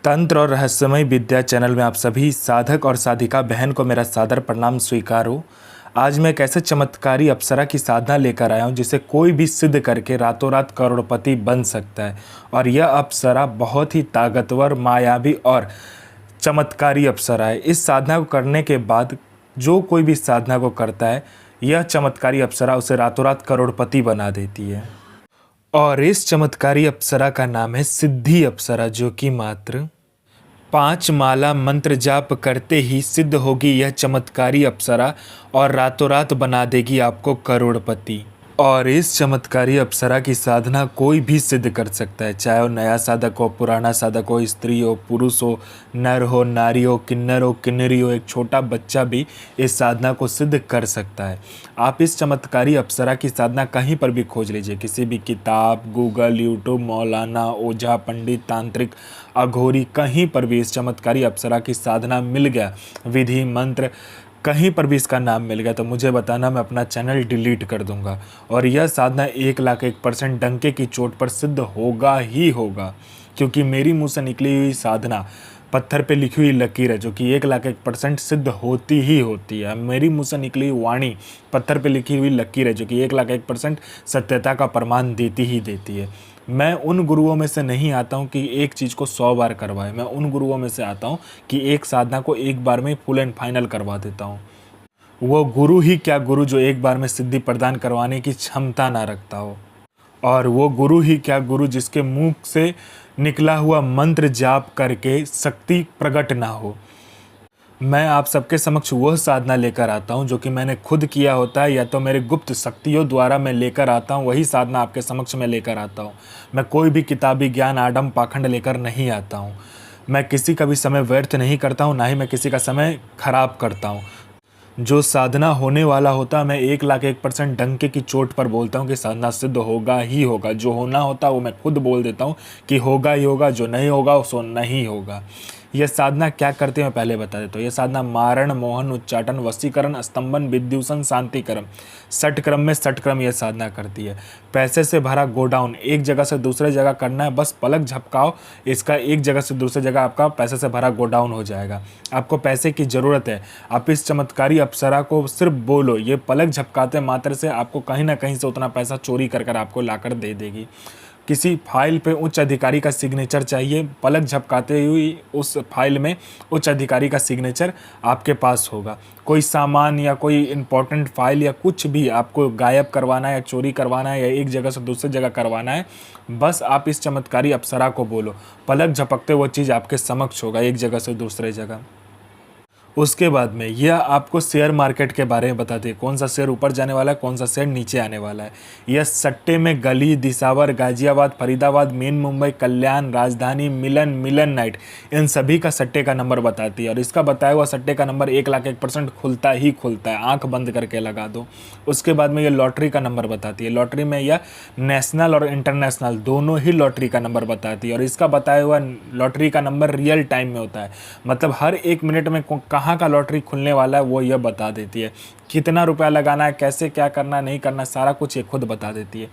तंत्र और रहस्यमय विद्या चैनल में आप सभी साधक और साधिका बहन को मेरा सादर प्रणाम स्वीकार हो। आज मैं एक ऐसे चमत्कारी अप्सरा की साधना लेकर आया हूँ जिसे कोई भी सिद्ध करके रातों रात करोड़पति बन सकता है। और यह अप्सरा बहुत ही ताकतवर, मायावी और चमत्कारी अप्सरा है। इस साधना को करने के बाद जो कोई भी साधना को करता है, यह चमत्कारी अप्सरा उसे रातों रात करोड़पति बना देती है। और इस चमत्कारी अप्सरा का नाम है सिद्धि अप्सरा, जो कि मात्र 5 माला मंत्र जाप करते ही सिद्ध होगी यह चमत्कारी अप्सरा और रातों रात बना देगी आपको करोड़पति। और इस चमत्कारी अप्सरा की साधना कोई भी सिद्ध कर सकता है, चाहे वो नया साधक हो, पुराना साधक हो, स्त्री हो, पुरुष हो, नर हो, नारी हो, किन्नर हो, किन्नरी हो, एक छोटा बच्चा भी इस साधना को सिद्ध कर सकता है। आप इस चमत्कारी अप्सरा की साधना कहीं पर भी खोज लीजिए, किसी भी किताब, गूगल, यूट्यूब, मौलाना, ओझा, पंडित, तांत्रिक, अघोरी, कहीं पर भी इस चमत्कारी अप्सरा की साधना मिल गया, विधि मंत्र कहीं पर भी इसका नाम मिल गया तो मुझे बताना, मैं अपना चैनल डिलीट कर दूंगा। और यह साधना 1,01% डंके की चोट पर सिद्ध होगा ही होगा, क्योंकि मेरी मुंह से निकली हुई साधना पत्थर पे लिखी हुई लकीर है, जो कि 1,01% सिद्ध होती ही होती है। मेरी मुंह से निकली हुई वाणी पत्थर पे लिखी हुई लकीर है, जो कि 1,01% सत्यता का प्रमाण देती ही देती है। मैं उन गुरुओं में से नहीं आता हूँ कि एक चीज़ को 100 बार करवाए। मैं उन गुरुओं में से आता हूँ कि एक साधना को एक बार में फुल एंड फाइनल करवा देता हूँ। वो गुरु ही क्या गुरु जो एक बार में सिद्धि प्रदान करवाने की क्षमता ना रखता हो, और वो गुरु ही क्या गुरु जिसके मुंह से निकला हुआ मंत्र जाप करके शक्ति प्रकट ना हो। मैं आप सबके समक्ष वह साधना लेकर आता हूं जो कि मैंने खुद किया होता है, या तो मेरे गुप्त शक्तियों द्वारा मैं लेकर आता हूं, वही साधना आपके समक्ष मैं लेकर आता हूं। मैं कोई भी किताबी ज्ञान, आडम पाखंड लेकर नहीं आता हूं। मैं किसी का भी समय व्यर्थ नहीं करता हूं, ना ही मैं किसी का समय खराब करता हूं। जो साधना होने वाला होता है, मैं 1,01% डंके की चोट पर बोलता हूँ कि साधना सिद्ध होगा ही होगा। जो होना होता है वो मैं खुद बोल देता हूँ कि होगा ही होगा, जो नहीं होगा सो नहीं होगा। यह साधना क्या करते हैं मैं पहले बता देता हूँ। यह साधना मारण, मोहन, उच्चाटन, वशीकरण, स्तंभन, विद्युषण, शांतिक्रम, 6 क्रम में 6 क्रम यह साधना करती है। पैसे से भरा गोडाउन एक जगह से दूसरे जगह करना है, बस पलक झपकाओ, इसका एक जगह से दूसरी जगह आपका पैसे से भरा गोडाउन हो जाएगा। आपको पैसे की ज़रूरत है, आप इस चमत्कारी अप्सरा को सिर्फ बोलो, ये पलक झपकाते मात्र से आपको कहीं ना कहीं से उतना पैसा चोरी कर कर आपको लाकर दे देगी। किसी फाइल पे उच्च अधिकारी का सिग्नेचर चाहिए, पलक झपकाते हुई उस फाइल में उच्च अधिकारी का सिग्नेचर आपके पास होगा। कोई सामान या कोई इम्पोर्टेंट फाइल या कुछ भी आपको गायब करवाना है या चोरी करवाना है या एक जगह से दूसरी जगह करवाना है, बस आप इस चमत्कारी अप्सरा को बोलो, पलक झपकते वो चीज़ आपके समक्ष होगा एक जगह से दूसरे जगह। उसके बाद में यह आपको शेयर मार्केट के बारे में बताती है, कौन सा शेयर ऊपर जाने वाला है, कौन सा शेयर नीचे आने वाला है। यह सट्टे में गली, दिसावर, गाजियाबाद, फरीदाबाद, मेन मुंबई, कल्याण, राजधानी, मिलन, मिलन नाइट, इन सभी का सट्टे का नंबर बताती है। और इसका बताया हुआ सट्टे का नंबर 1,01% खुलता ही खुलता है, आंख बंद करके लगा दो। उसके बाद में यह लॉटरी का नंबर बताती है। लॉटरी में यह नेशनल और इंटरनेशनल दोनों ही लॉटरी का नंबर बताती है। और इसका बताया हुआ लॉटरी का नंबर रियल टाइम में होता है, मतलब हर 1 मिनट में कहाँ का लॉटरी खुलने वाला है वो यह बता देती है। कितना रुपया लगाना है, कैसे क्या करना नहीं करना, सारा कुछ ये खुद बता देती है।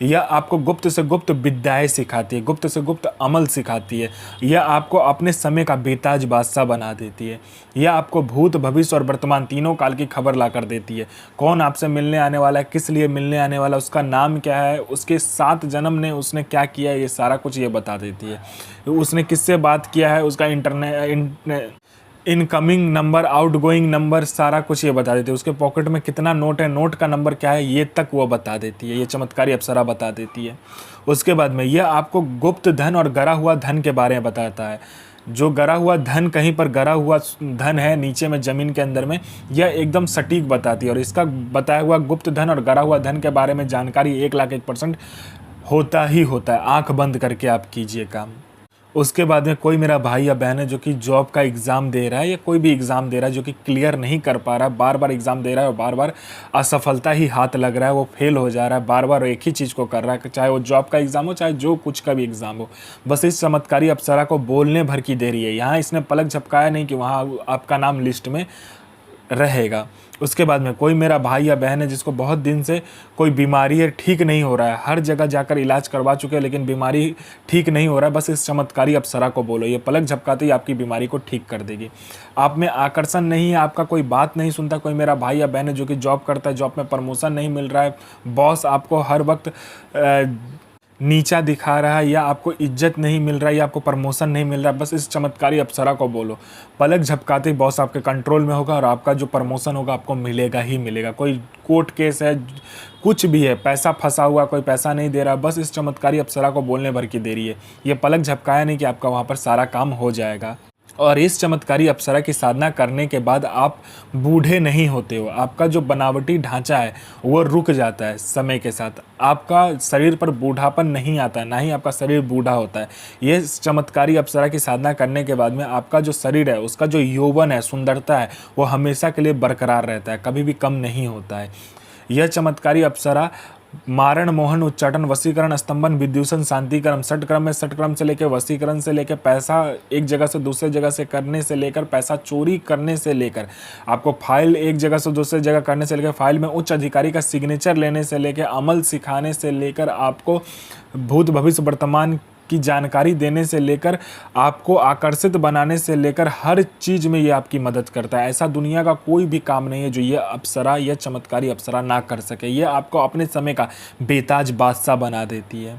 यह आपको गुप्त से गुप्त विद्याएं सिखाती है, गुप्त से गुप्त अमल सिखाती है। यह आपको अपने समय का बेताज बादशाह बना देती है। यह आपको भूत, भविष्य और वर्तमान तीनों काल की खबर ला कर देती है। कौन आपसे मिलने आने वाला है, किस लिए मिलने आने वाला है, उसका नाम क्या है, उसके 7 जन्म ने उसने क्या किया है, ये सारा कुछ ये बता देती है। उसने किससे बात किया है, उसका इनकमिंग नंबर, आउटगोइंग नंबर, सारा कुछ ये बता देती है। उसके पॉकेट में कितना नोट है, नोट का नंबर क्या है, ये तक वो बता देती है। ये चमत्कारी अप्सरा बता देती है। उसके बाद में यह आपको गुप्त धन और गरा हुआ धन के बारे में बताता है। जो गरा हुआ धन, कहीं पर गरा हुआ धन है नीचे में ज़मीन के अंदर में, यह एकदम सटीक बताती है। और इसका बताया हुआ गुप्त धन और गरा हुआ धन के बारे में जानकारी 1,01% होता ही होता है। आँख बंद करके आप कीजिए काम। उसके बाद में कोई मेरा भाई या बहन है जो कि जॉब का एग्ज़ाम दे रहा है या कोई भी एग्ज़ाम दे रहा है, जो कि क्लियर नहीं कर पा रहा है, बार बार एग्ज़ाम दे रहा है और बार बार असफलता ही हाथ लग रहा है, वो फेल हो जा रहा है, बार बार एक ही चीज़ को कर रहा है, चाहे वो जॉब का एग्ज़ाम हो, चाहे जो कुछ का भी एग्ज़ाम हो। बस इस चमत्कारी अप्सरा को बोलने भर की देरी है। यहाँ इसने पलक झपकाया नहीं कि वहाँ आपका नाम लिस्ट में रहेगा। उसके बाद में कोई मेरा भाई या बहन है जिसको बहुत दिन से कोई बीमारी है, ठीक नहीं हो रहा है, हर जगह जाकर इलाज करवा चुके हैं लेकिन बीमारी ठीक नहीं हो रहा है, बस इस चमत्कारी अप्सरा को बोलो, ये पलक झपकाते ही आपकी बीमारी को ठीक कर देगी। आप में आकर्षण नहीं है, आपका कोई बात नहीं सुनता, कोई मेरा भाई या बहन है जो कि जॉब करता है, जॉब में प्रमोशन नहीं मिल रहा है, बॉस आपको हर वक्त नीचा दिखा रहा है, या आपको इज्जत नहीं मिल रहा है, या आपको प्रमोशन नहीं मिल रहा है, बस इस चमत्कारी अप्सरा को बोलो, पलक झपकाते ही बॉस आपके कंट्रोल में होगा और आपका जो प्रमोशन होगा आपको मिलेगा ही मिलेगा। कोई कोर्ट केस है, कुछ भी है, पैसा फंसा हुआ, कोई पैसा नहीं दे रहा, बस इस चमत्कारी अप्सरा को बोलने भर की देरी है। ये पलक झपकाया नहीं कि आपका वहाँ पर सारा काम हो जाएगा। और इस चमत्कारी अप्सरा की साधना करने के बाद आप बूढ़े नहीं होते हो, आपका जो बनावटी ढांचा है वो रुक जाता है समय के साथ, आपका शरीर पर बूढ़ापन नहीं आता, ना ही आपका शरीर बूढ़ा होता है। ये चमत्कारी अप्सरा की साधना करने के बाद में आपका जो शरीर है, उसका जो यौवन है, सुंदरता है, वो हमेशा के लिए बरकरार रहता है, कभी भी कम नहीं होता है। यह चमत्कारी अप्सरा मारण, मोहन, उच्चाटन, वशीकरण, स्तंभन, विद्यूषण, शांतिकरण, षटक्रम में षटक्रम से लेकर वशीकरण से लेकर पैसा एक जगह से दूसरे जगह से करने से लेकर पैसा चोरी करने से लेकर आपको फाइल एक जगह से दूसरे जगह करने से लेकर फाइल में उच्च अधिकारी का सिग्नेचर लेने से लेकर अमल सिखाने से लेकर आपको भूत भविष्य वर्तमान की जानकारी देने से लेकर आपको आकर्षित बनाने से लेकर हर चीज़ में ये आपकी मदद करता है। ऐसा दुनिया का कोई भी काम नहीं है जो ये अप्सरा, यह चमत्कारी अप्सरा ना कर सके। ये आपको अपने समय का बेताज बादशाह बना देती है।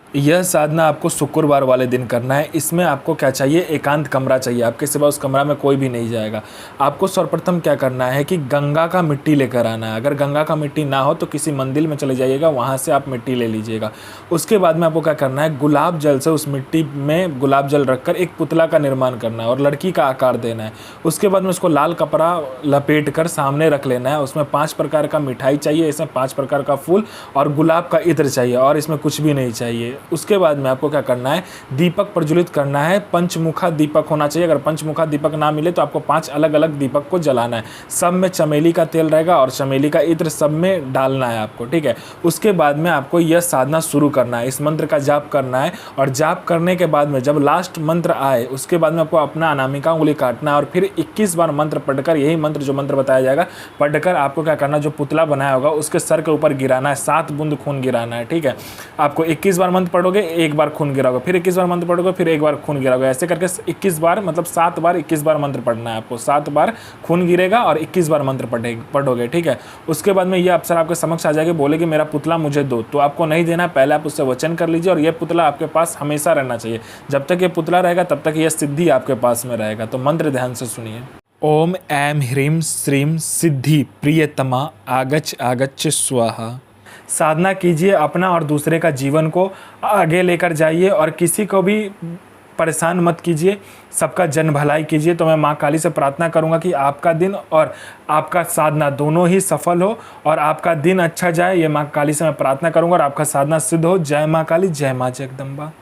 यह साधना आपको शुक्रवार वाले दिन करना है। इसमें आपको क्या चाहिए, एकांत कमरा चाहिए, आपके सिवा उस कमरा में कोई भी नहीं जाएगा। आपको सर्वप्रथम क्या करना है कि गंगा का मिट्टी लेकर आना है। अगर गंगा का मिट्टी ना हो तो किसी मंदिर में चले जाइएगा, वहाँ से आप मिट्टी ले लीजिएगा। उसके बाद में आपको क्या करना है, गुलाब जल से उस मिट्टी में गुलाब जल रखकर एक पुतला का निर्माण करना है और लड़की का आकार देना है। उसके बाद में उसको लाल कपड़ा लपेट कर सामने रख लेना है। उसमें 5 प्रकार का मिठाई चाहिए, इसमें 5 प्रकार का फूल और गुलाब का इत्र चाहिए, और इसमें कुछ भी नहीं चाहिए। उसके बाद में आपको क्या करना है, दीपक प्रज्वलित करना है। पंचमुखा दीपक होना चाहिए। अगर पंचमुखा दीपक ना मिले तो आपको 5 अलग अलग दीपक को जलाना है। सब में चमेली का तेल रहेगा और चमेली का इत्र सब में डालना है आपको, ठीक है। उसके बाद में आपको यह साधना शुरू करना है, इस मंत्र का जाप करना है। और जाप करने के बाद में जब लास्ट मंत्र आए उसके बाद में आपको अपना अनामिका उंगली काटना है और फिर 21 बार मंत्र पढ़कर, यही मंत्र जो मंत्र बताया जाएगा पढ़कर आपको क्या करना, जो पुतला बनाया होगा उसके सर के ऊपर गिराना है। 7 बूंद खून गिराना है, ठीक है। आपको 21 बार मंत्र पढ़ोगे, एक बार खून गिराओगे, फिर 21 बार मंत्र पढ़ोगे, फिर एक बार खून गिराओगे। ऐसे करके 21 बार, मतलब 7 बार 21 बार मंत्र पढ़ना है आपको। 7 बार खून गिरेगा और 21 बार मंत्र पढ़ोगे, ठीक है। उसके बाद में ये अप्सरा आपके समक्ष आ जाएगी, बोलेगी मेरा पुतला मुझे दो। तो आपको नहीं देना, पहले आप उससे वचन कर लीजिए और ये पुतला आपके पास हमेशा रहना चाहिए। जब तक ये पुतला रहेगा तब तक यह सिद्धि आपके पास में रहेगा। तो मंत्र ध्यान से सुनिए। ओम ऐं ह्रीं श्रीं सिद्धि प्रियतमा आगच्छ आगच्छ स्वाहा। साधना कीजिए, अपना और दूसरे का जीवन को आगे लेकर जाइए और किसी को भी परेशान मत कीजिए, सबका जन भलाई कीजिए। तो मैं माँ काली से प्रार्थना करूँगा कि आपका दिन और आपका साधना दोनों ही सफल हो और आपका दिन अच्छा जाए। ये माँ काली से मैं प्रार्थना करूँगा और आपका साधना सिद्ध हो। जय माँ काली, जय माँ जगदम्बा।